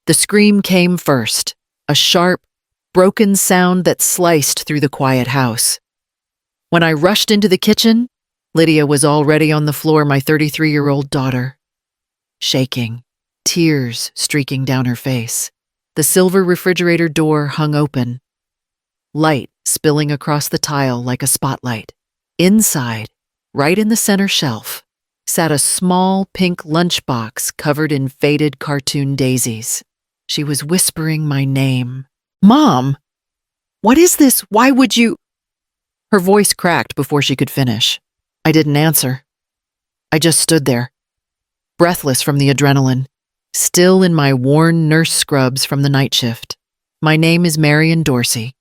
The scream came first, a sharp, broken sound that sliced through the quiet house. When I rushed into the kitchen, Lydia was already on the floor, my 33-year-old daughter, shaking, tears streaking down her face. The silver refrigerator door hung open, light spilling across the tile like a spotlight. Inside, right in the center shelf, sat a small pink lunchbox covered in faded cartoon daisies. She was whispering my name. "Mom! What is this? Why would you—" Her voice cracked before she could finish. I didn't answer. I just stood there, breathless from the adrenaline, still in my worn nurse scrubs from the night shift. My name is Marion Dorsey,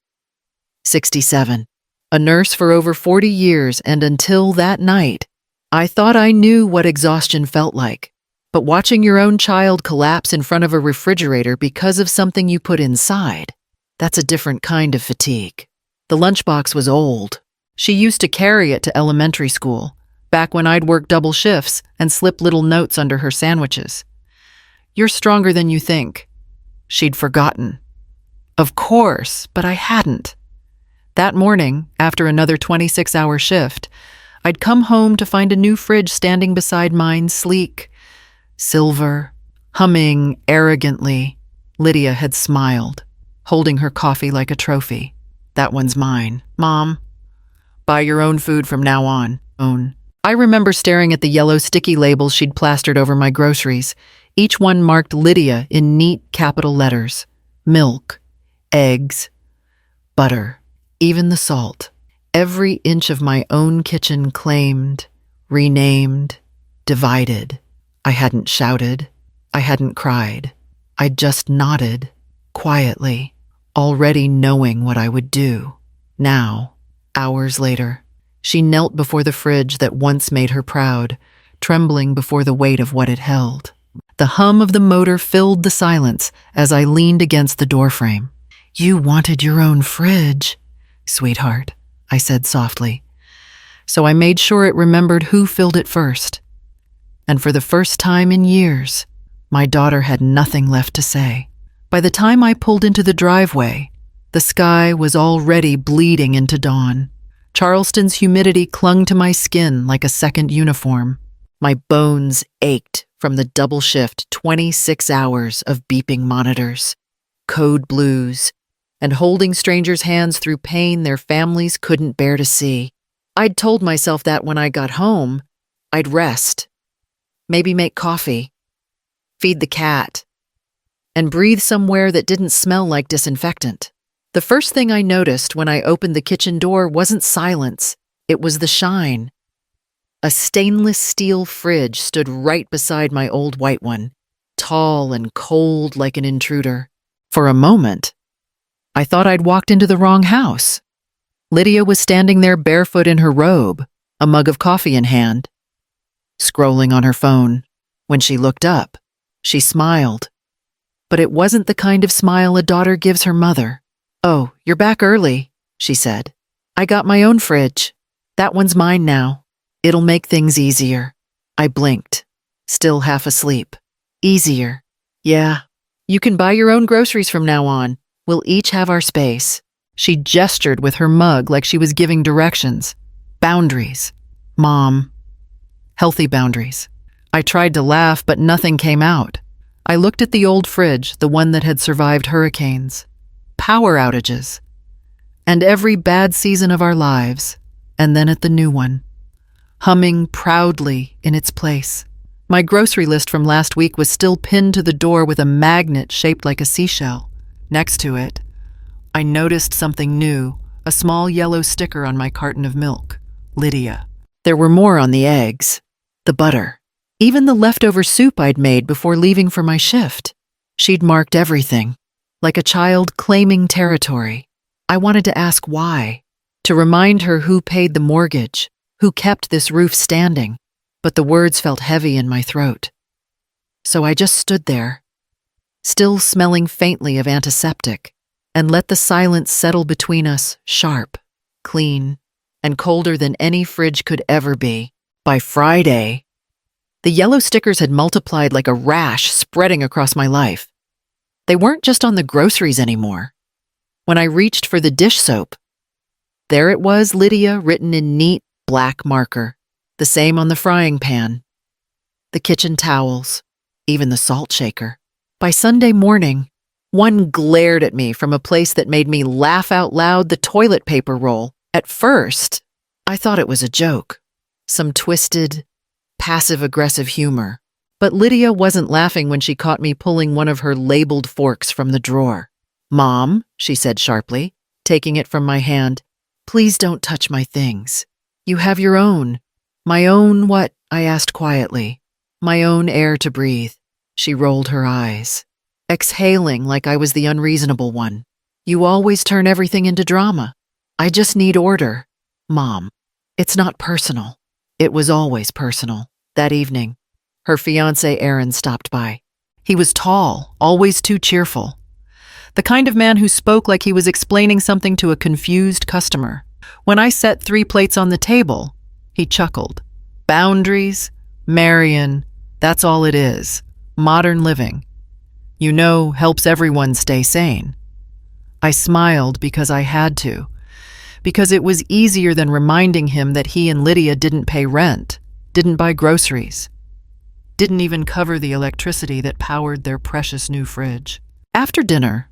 67, a nurse for over 40 years, and until that night, I thought I knew what exhaustion felt like. But watching your own child collapse in front of a refrigerator because of something you put inside, that's a different kind of fatigue. The lunchbox was old. She used to carry it to elementary school, back when I'd work double shifts and slip little notes under her sandwiches. "You're stronger than you think." She'd forgotten. Of course, but I hadn't. That morning, after another 26-hour shift, I'd come home to find a new fridge standing beside mine, sleek, silver, humming arrogantly. Lydia had smiled, holding her coffee like a trophy. "That one's mine, Mom. Buy your own food from now on. Own." I remember staring at the yellow sticky labels she'd plastered over my groceries, each one marked Lydia in neat capital letters. Milk, eggs, butter, even the salt. Every inch of my own kitchen claimed, renamed, divided. I hadn't shouted. I hadn't cried. I'd just nodded, quietly, already knowing what I would do. Now, hours later, she knelt before the fridge that once made her proud, trembling before the weight of what it held. The hum of the motor filled the silence as I leaned against the doorframe. "You wanted your own fridge, sweetheart," I said softly. So I made sure it remembered who filled it first. And for the first time in years, my daughter had nothing left to say. By the time I pulled into the driveway, the sky was already bleeding into dawn. Charleston's humidity clung to my skin like a second uniform. My bones ached from the double shift 26 hours of beeping monitors, code blues, and holding strangers' hands through pain their families couldn't bear to see. I'd told myself that when I got home, I'd rest, maybe make coffee, feed the cat, and breathe somewhere that didn't smell like disinfectant. The first thing I noticed when I opened the kitchen door wasn't silence, it was the shine. A stainless steel fridge stood right beside my old white one, tall and cold like an intruder. For a moment, I thought I'd walked into the wrong house. Lydia was standing there barefoot in her robe, a mug of coffee in hand, scrolling on her phone. When she looked up, she smiled. But it wasn't the kind of smile a daughter gives her mother. "Oh, you're back early," she said. "I got my own fridge. That one's mine now. It'll make things easier." I blinked, still half asleep. "Easier? Yeah. You can buy your own groceries from now on. We'll each have our space." She gestured with her mug like she was giving directions. Boundaries. Mom. Healthy boundaries. I tried to laugh, but nothing came out. I looked at the old fridge, the one that had survived hurricanes, power outages, and every bad season of our lives, and then at the new one, humming proudly in its place. My grocery list from last week was still pinned to the door with a magnet shaped like a seashell. Next to it, I noticed something new, a small yellow sticker on my carton of milk. Lydia. There were more on the eggs, the butter, even the leftover soup I'd made before leaving for my shift. She'd marked everything, like a child claiming territory. I wanted to ask why, to remind her who paid the mortgage, who kept this roof standing, but the words felt heavy in my throat. So I just stood there, still smelling faintly of antiseptic, and let the silence settle between us, sharp, clean, and colder than any fridge could ever be. By Friday, the yellow stickers had multiplied like a rash spreading across my life. They weren't just on the groceries anymore. When I reached for the dish soap, there it was, Lydia, written in neat black marker, the same on the frying pan, the kitchen towels, even the salt shaker. By Sunday morning, one glared at me from a place that made me laugh out loud, the toilet paper roll. At first, I thought it was a joke, some twisted, passive-aggressive humor. But Lydia wasn't laughing when she caught me pulling one of her labeled forks from the drawer. "Mom," she said sharply, taking it from my hand, "please don't touch my things. You have your own." "My own what?" I asked quietly. "My own air to breathe." She rolled her eyes, exhaling like I was the unreasonable one. "You always turn everything into drama. I just need order." "Mom, it's not personal." It was always personal. That evening, her fiancé Aaron stopped by. He was tall, always too cheerful. The kind of man who spoke like he was explaining something to a confused customer. When I set 3 plates on the table, he chuckled. "Boundaries, Marion, that's all it is. Modern living. You know, helps everyone stay sane." I smiled because I had to, because it was easier than reminding him that he and Lydia didn't pay rent, didn't buy groceries, didn't even cover the electricity that powered their precious new fridge. After dinner,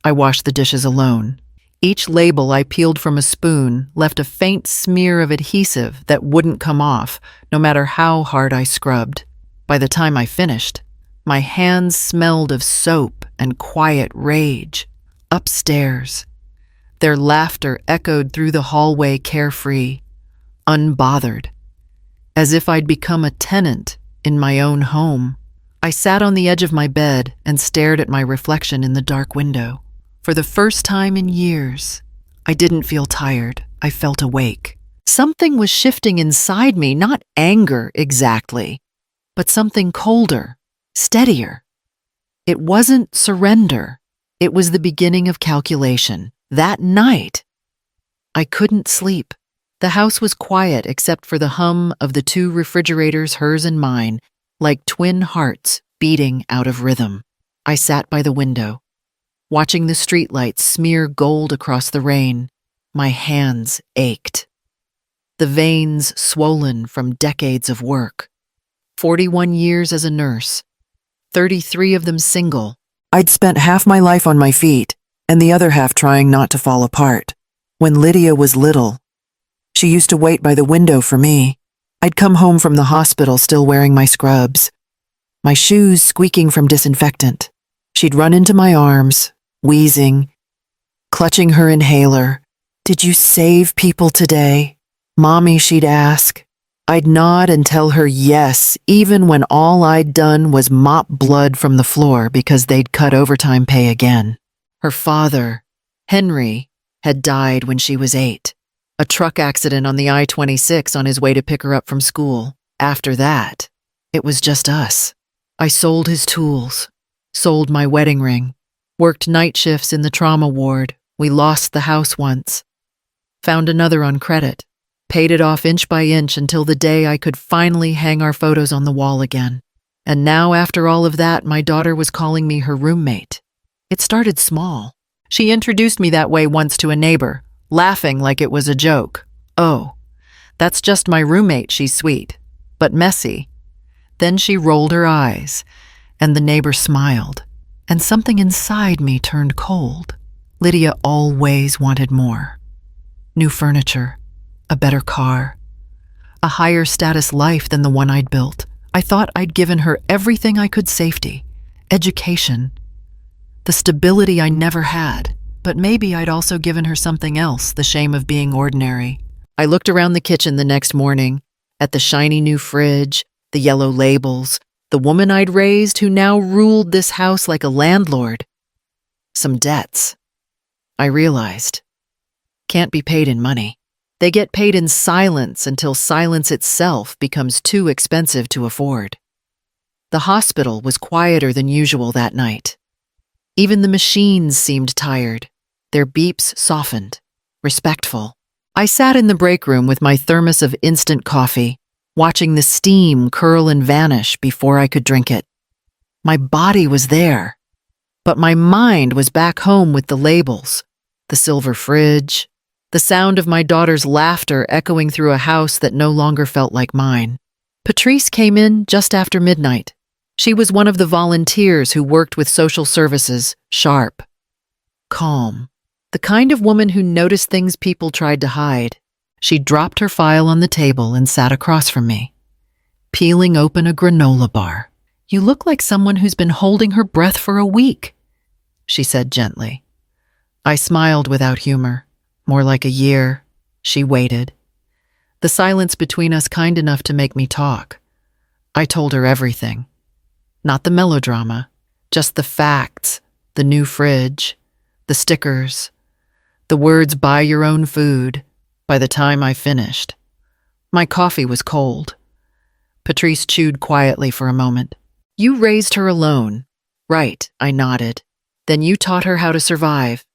I washed the dishes alone. Each label I peeled from a spoon left a faint smear of adhesive that wouldn't come off, no matter how hard I scrubbed. By the time I finished, my hands smelled of soap and quiet rage. Upstairs, their laughter echoed through the hallway, carefree, unbothered, as if I'd become a tenant in my own home. I sat on the edge of my bed and stared at my reflection in the dark window. For the first time in years, I didn't feel tired. I felt awake. Something was shifting inside me, not anger exactly, but something colder, steadier. It wasn't surrender. It was the beginning of calculation. That night, I couldn't sleep. The house was quiet except for the hum of the 2 refrigerators, hers and mine, like twin hearts beating out of rhythm. I sat by the window, watching the streetlights smear gold across the rain. My hands ached, the veins swollen from decades of work. 41 years as a nurse, 33 of them single. I'd spent half my life on my feet, and the other half trying not to fall apart. When Lydia was little, she used to wait by the window for me. I'd come home from the hospital still wearing my scrubs, my shoes squeaking from disinfectant. She'd run into my arms, wheezing, clutching her inhaler. "Did you save people today?" "Mommy," she'd ask. I'd nod and tell her yes, even when all I'd done was mop blood from the floor because they'd cut overtime pay again. Her father, Henry, had died when she was 8. A truck accident on the I-26 on his way to pick her up from school. After that, it was just us. I sold his tools, sold my wedding ring, worked night shifts in the trauma ward. We lost the house once, found another on credit, paid it off inch by inch until the day I could finally hang our photos on the wall again. And now, after all of that, my daughter was calling me her roommate. It started small. She introduced me that way once to a neighbor, laughing like it was a joke. "Oh, that's just my roommate, she's sweet, but messy." Then she rolled her eyes, and the neighbor smiled, and something inside me turned cold. Lydia always wanted more. New furniture, a better car, a higher status life than the one I'd built. I thought I'd given her everything I could: safety, education, the stability I never had. But maybe I'd also given her something else, the shame of being ordinary. I looked around the kitchen the next morning, at the shiny new fridge, the yellow labels, the woman I'd raised who now ruled this house like a landlord. Some debts. I realized, can't be paid in money. They get paid in silence until silence itself becomes too expensive to afford. The hospital was quieter than usual that night. Even the machines seemed tired, their beeps softened, respectful. I sat in the break room with my thermos of instant coffee, watching the steam curl and vanish before I could drink it. My body was there, But my mind was back home with the labels, the silver fridge, the sound of my daughter's laughter echoing through a house that no longer felt like mine. Patrice came in just after midnight. She was one of the volunteers who worked with social services, sharp, calm, the kind of woman who noticed things people tried to hide. She dropped her file on the table and sat across from me, peeling open a granola bar. "You look like someone who's been holding her breath for a week," she said gently. I smiled without humor. "More like a year." She waited, the silence between us kind enough to make me talk. I told her everything. Not the melodrama, just the facts, the new fridge, the stickers, the words "buy your own food." By the time I finished, my coffee was cold. Patrice chewed quietly for a moment. "You raised her alone." "Right," I nodded. "Then you taught her how to survive."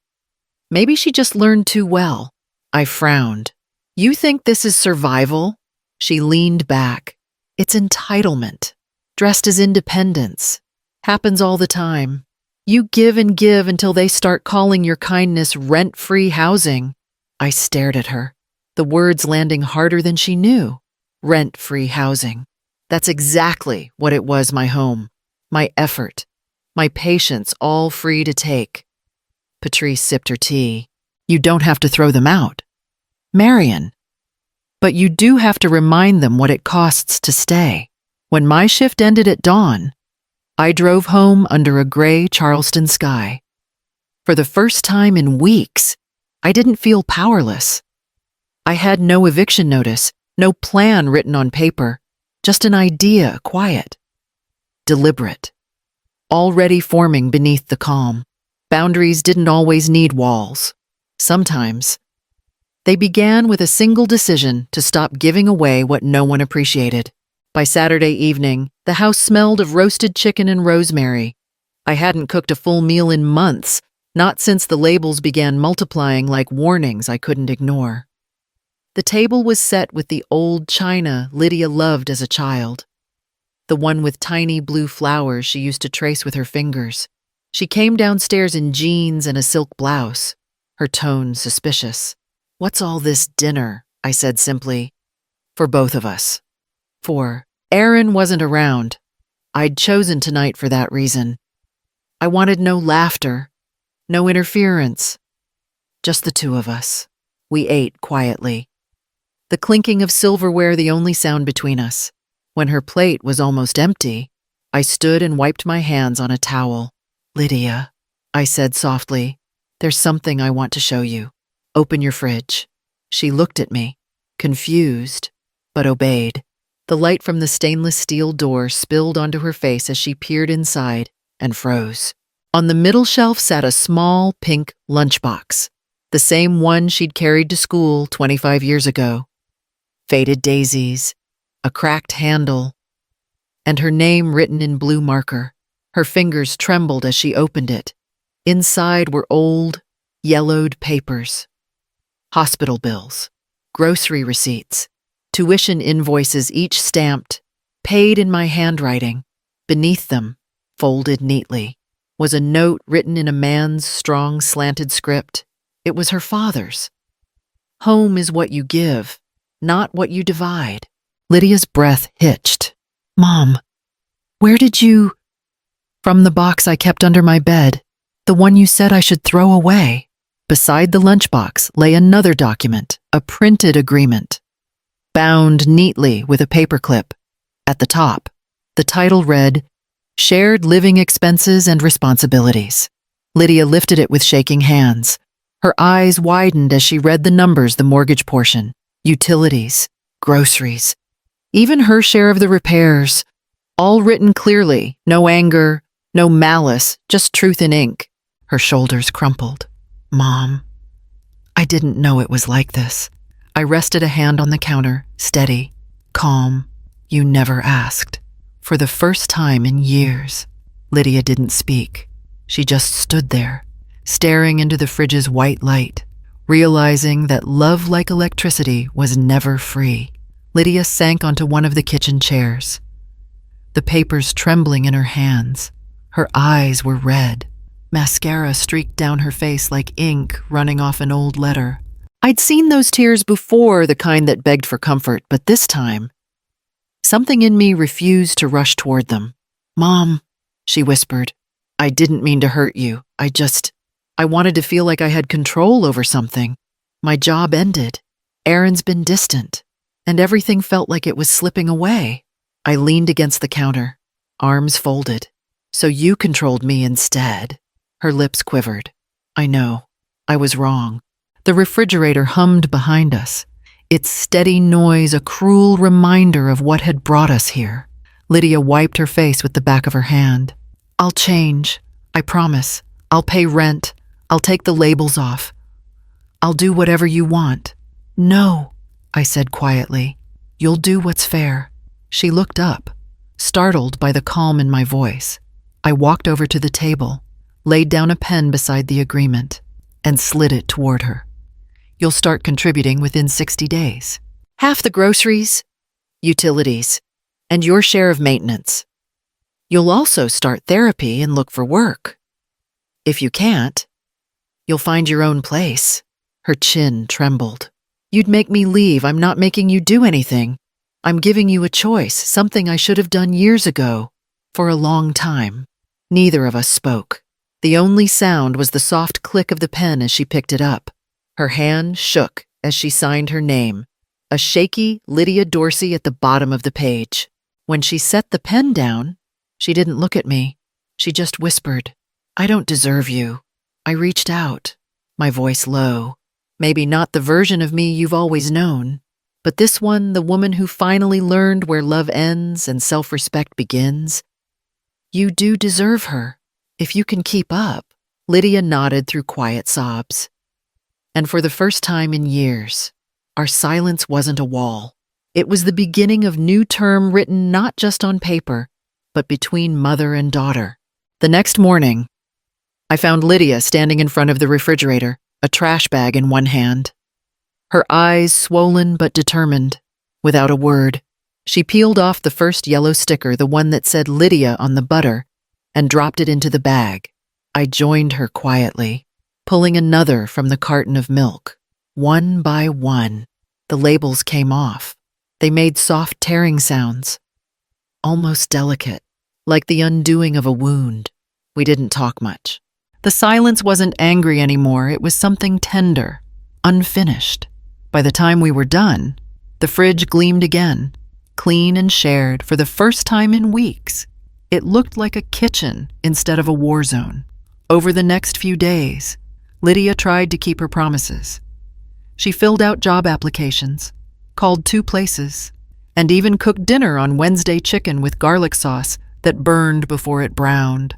"Maybe she just learned too well." I frowned. "You think this is survival?" She leaned back. "It's entitlement, dressed as independence. Happens all the time. You give and give until they start calling your kindness rent-free housing." I stared at her, the words landing harder than she knew. Rent-free housing. That's exactly what it was, my home, my effort, my patience, all free to take. Patrice sipped her tea. "You don't have to throw them out, Marion. But you do have to remind them what it costs to stay." When my shift ended at dawn, I drove home under a gray Charleston sky. For the first time in weeks, I didn't feel powerless. I had no eviction notice, no plan written on paper, just an idea, quiet, deliberate, already forming beneath the calm. Boundaries didn't always need walls. Sometimes they began with a single decision to stop giving away what no one appreciated. By Saturday evening, the house smelled of roasted chicken and rosemary. I hadn't cooked a full meal in months, not since the labels began multiplying like warnings I couldn't ignore. The table was set with the old china Lydia loved as a child, the one with tiny blue flowers she used to trace with her fingers. She came downstairs in jeans and a silk blouse, her tone suspicious. "What's all this dinner?" I said simply. "For both of us." For Aaron wasn't around. I'd chosen tonight for that reason. I wanted no laughter, no interference, just the two of us. We ate quietly, the clinking of silverware the only sound between us. When her plate was almost empty, I stood and wiped my hands on a towel. "Lydia," I said softly, "there's something I want to show you. Open your fridge." She looked at me, confused, but obeyed. The light from the stainless steel door spilled onto her face as she peered inside and froze. On the middle shelf sat a small pink lunchbox, the same one she'd carried to school 25 years ago. Faded daisies, a cracked handle, and her name written in blue marker. Her fingers trembled as she opened it. Inside were old, yellowed papers. Hospital bills, grocery receipts, tuition invoices, each stamped, paid in my handwriting. Beneath them, folded neatly, was a note written in a man's strong, slanted script. It was her father's. "Home is what you give, not what you divide." Lydia's breath hitched. "Mom, where did you—" "From the box I kept under my bed, the one you said I should throw away." Beside the lunchbox lay another document, a printed agreement, bound neatly with a paperclip. At the top, the title read, "Shared Living Expenses and Responsibilities." Lydia lifted it with shaking hands. Her eyes widened as she read the numbers, the mortgage portion, utilities, groceries, even her share of the repairs, all written clearly, no anger, no malice, just truth in ink. Her shoulders crumpled. "Mom, I didn't know it was like this." I rested a hand on the counter, steady, calm. "You never asked." For the first time in years, Lydia didn't speak. She just stood there, staring into the fridge's white light, realizing that love like electricity was never free. Lydia sank onto one of the kitchen chairs, the papers trembling in her hands. Her eyes were red, Mascara streaked down her face like ink running off an old letter. I'd seen those tears before, the kind that begged for comfort, but this time, something in me refused to rush toward them. "Mom," she whispered, "I didn't mean to hurt you. I wanted to feel like I had control over something. My job ended. Aaron's been distant, and everything felt like it was slipping away." I leaned against the counter, arms folded. "So you controlled me instead." Her lips quivered. "I know. I was wrong." The refrigerator hummed behind us, its steady noise a cruel reminder of what had brought us here. Lydia wiped her face with the back of her hand. "I'll change. I promise. I'll pay rent. I'll take the labels off. I'll do whatever you want." "No," I said quietly. "You'll do what's fair." She looked up, startled by the calm in my voice. I walked over to the table, laid down a pen beside the agreement, and slid it toward her. "You'll start contributing within 60 days. Half the groceries, utilities, and your share of maintenance. You'll also start therapy and look for work. If you can't, you'll find your own place." Her chin trembled. "You'd make me leave. I'm not making you do anything. I'm giving you a choice, something I should have done years ago, for a long time." Neither of us spoke. The only sound was the soft click of the pen as she picked it up. Her hand shook as she signed her name, a shaky Lydia Dorsey at the bottom of the page. When she set the pen down, she didn't look at me. She just whispered, "I don't deserve you." I reached out, my voice low. Maybe not the version of me you've always known, but this one, the woman who finally learned where love ends and self-respect begins. "You do deserve her, if you can keep up." Lydia nodded through quiet sobs. And for the first time in years, our silence wasn't a wall. It was the beginning of new term written not just on paper, but between mother and daughter. The next morning, I found Lydia standing in front of the refrigerator, a trash bag in one hand. Her eyes swollen but determined. Without a word, she peeled off the first yellow sticker, the one that said Lydia on the butter, and dropped it into the bag. I joined her quietly, pulling another from the carton of milk. One by one, the labels came off. They made soft tearing sounds, almost delicate, like the undoing of a wound. We didn't talk much. The silence wasn't angry anymore. It was something tender, unfinished. By the time we were done, the fridge gleamed again, clean and shared for the first time in weeks. It looked like a kitchen instead of a war zone. Over the next few days, Lydia tried to keep her promises. She filled out job applications, called 2 places, and even cooked dinner on Wednesday chicken with garlic sauce that burned before it browned.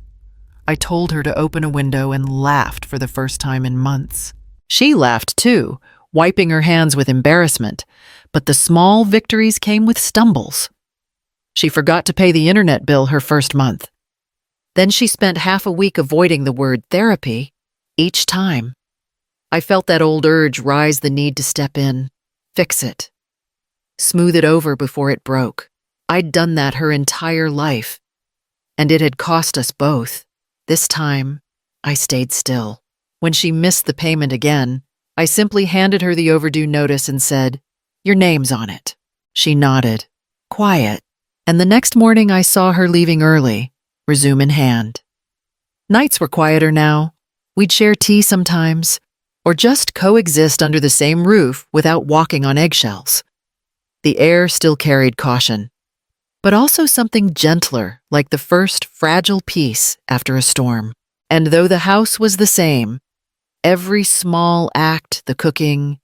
I told her to open a window and laughed for the first time in months. She laughed too, wiping her hands with embarrassment, but the small victories came with stumbles. She forgot to pay the internet bill her first month. Then she spent half a week avoiding the word therapy each time. I felt that old urge rise, the need to step in, fix it, smooth it over before it broke. I'd done that her entire life, and it had cost us both. This time, I stayed still. When she missed the payment again, I simply handed her the overdue notice and said, "Your name's on it." She nodded, quiet, and the next morning I saw her leaving early, resume in hand. Nights were quieter now. We'd share tea sometimes, or just coexist under the same roof without walking on eggshells. The air still carried caution, but also something gentler, like the first fragile peace after a storm. And though the house was the same, every small act, the cooking,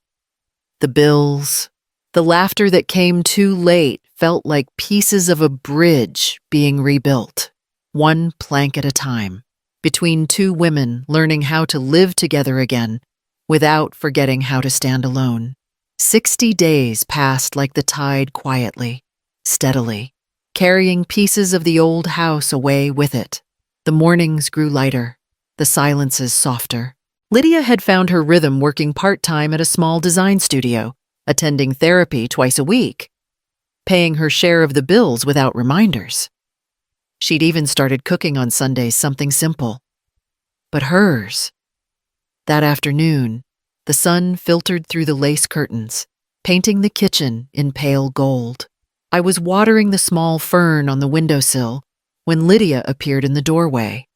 the bills, the laughter that came too late felt like pieces of a bridge being rebuilt, one plank at a time, between 2 women learning how to live together again without forgetting how to stand alone. 60 days passed like the tide, quietly, steadily, carrying pieces of the old house away with it. The mornings grew lighter, the silences softer. Lydia had found her rhythm working part-time at a small design studio, attending therapy twice a week, paying her share of the bills without reminders. She'd even started cooking on Sundays, something simple, but hers. That afternoon, the sun filtered through the lace curtains, painting the kitchen in pale gold. I was watering the small fern on the windowsill when Lydia appeared in the doorway.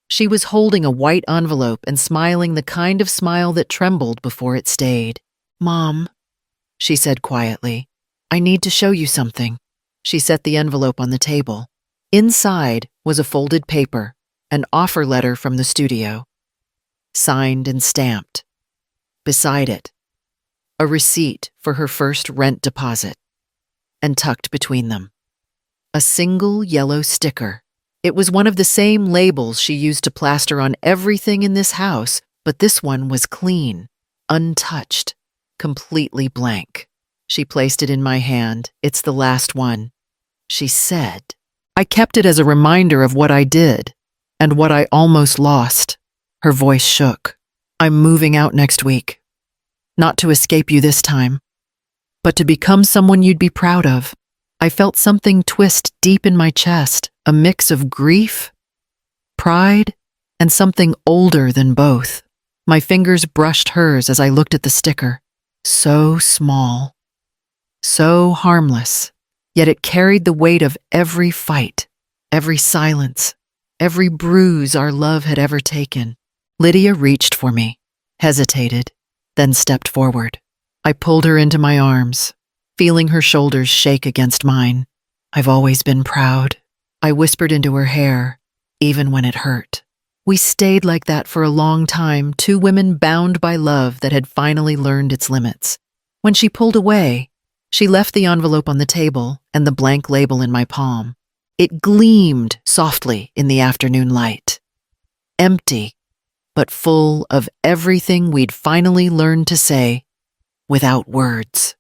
She was holding a white envelope and smiling the kind of smile that trembled before it stayed. "Mom," she said quietly, "I need to show you something." She set the envelope on the table. Inside was a folded paper, an offer letter from the studio, signed and stamped. Beside it, a receipt for her first rent deposit, and tucked between them, a single yellow sticker. It was one of the same labels she used to plaster on everything in this house, but this one was clean, untouched, completely blank. She placed it in my hand. "It's the last one," she said. I kept it as a reminder of what I did and what I almost lost. Her voice shook. "I'm moving out next week. Not to escape you this time, but to become someone you'd be proud of." I felt something twist deep in my chest, a mix of grief, pride, and something older than both. My fingers brushed hers as I looked at the sticker. So small, so harmless, yet it carried the weight of every fight, every silence, every bruise our love had ever taken. Lydia reached for me, hesitated, then stepped forward. I pulled her into my arms, feeling her shoulders shake against mine. "I've always been proud," I whispered into her hair, even when it hurt. We stayed like that for a long time, two women bound by love that had finally learned its limits. When she pulled away, she left the envelope on the table and the blank label in my palm. It gleamed softly in the afternoon light. Empty, but full of everything we'd finally learned to say without words.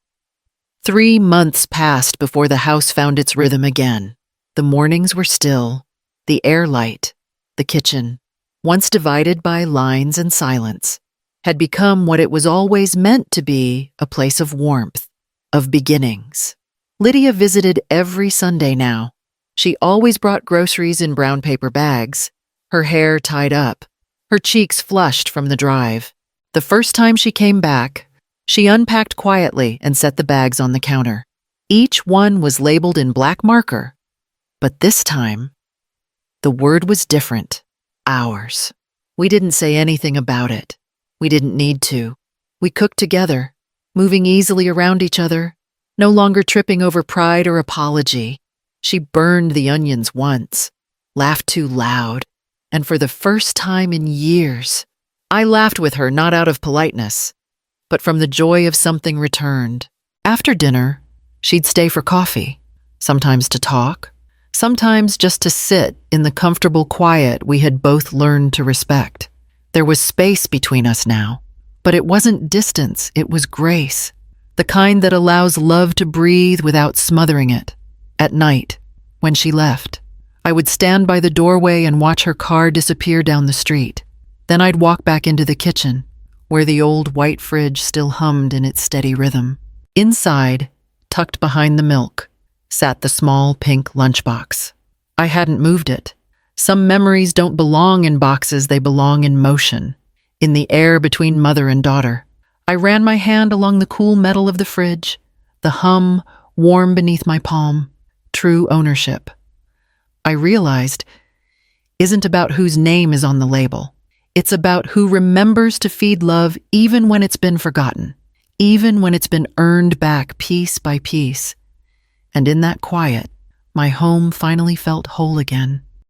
3 months passed before the house found its rhythm again. The mornings were still, the air light, the kitchen, once divided by lines and silence, had become what it was always meant to be, a place of warmth, of beginnings. Lydia visited every Sunday now. She always brought groceries in brown paper bags, her hair tied up, her cheeks flushed from the drive. The first time she came back, she unpacked quietly and set the bags on the counter. Each one was labeled in black marker, but this time, the word was different. Ours. We didn't say anything about it. We didn't need to. We cooked together, moving easily around each other, no longer tripping over pride or apology. She burned the onions once, laughed too loud, and for the first time in years, I laughed with her not out of politeness, but from the joy of something returned. After dinner, she'd stay for coffee, sometimes to talk, sometimes just to sit in the comfortable quiet we had both learned to respect. There was space between us now, but it wasn't distance, it was grace, the kind that allows love to breathe without smothering it. At night, when she left, I would stand by the doorway and watch her car disappear down the street. Then I'd walk back into the kitchen, where the old white fridge still hummed in its steady rhythm. Inside, tucked behind the milk, sat the small pink lunchbox. I hadn't moved it. Some memories don't belong in boxes, they belong in motion, in the air between mother and daughter. I ran my hand along the cool metal of the fridge, the hum warm beneath my palm. True ownership, I realized, isn't about whose name is on the label. It's about who remembers to feed love even when it's been forgotten, even when it's been earned back piece by piece. And in that quiet, my home finally felt whole again.